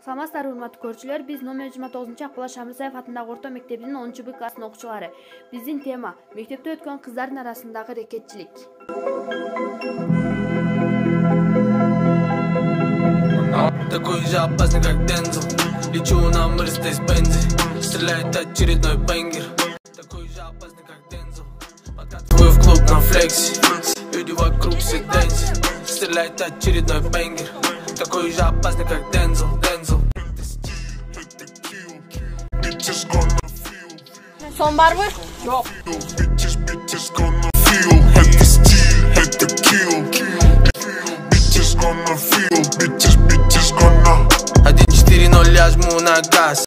Саламатсыздар урматтуу көрүүчүлөр, биз номер 29 Акбала Шамилсаев атындагы орто мектебинин 10-Б классынын окуучулары. Биздин тема мектепте өткөн кыздардын арасындагы рекетчилик. Такой же опасный, как Дензел. Лечу на Мерседес-Бензе. Стреляет очередной бенгер. Такой же опасный, как Дензел. Подкатываю в клуб на флексе. Люди вокруг все дэнси. Стреляет очередной бенгер. Такой же опасный, как Дензел. Son var mı? Yok. Один 4-0 я жму на газ.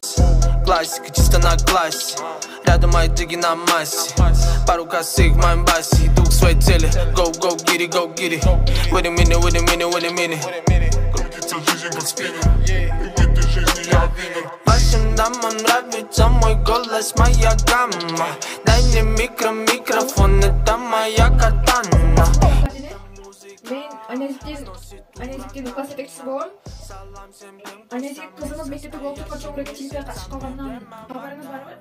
Классика чисто на классе. Рядом мои джиги на массе. Пару косых в моем басе. Иду к своей цели. Go, go, get it, go, get it. Wait a minute, wait a minute, wait a minute. Крутится жизнь как спиннер. В этой жизни я винен. Вашим дамам нравится мой голос, моя гамма. Дай мне микрофон, это моя катана. Ben analitikte bir klas yetekçisi boğum. Analitik kızınız mektepte goltuk kaçak reketçilikler kaçıp kalgandan haberiniz var mı?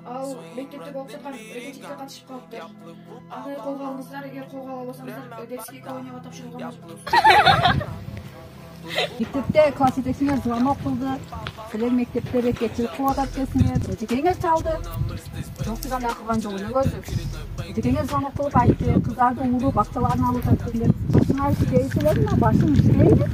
Al mektepte goltuk reketçilikler kaçıp kalıptır. Аны kolga alыңыздар, егер kolga ала болсаңыздар, детский колонияға тапшырылған болжақ. Мектепте класс жетекшиңер звонок кылды. Силер мектепте рекетчилик кылып атат десиңер. Жетекеңер чалды. Жок дегенде акырган жок эле өзү. Жетекеңер звонок кылып айтты, кыздарды уруп акчаларын алып жатты деп. Башыңар иштейсиңерби, башың иштейби?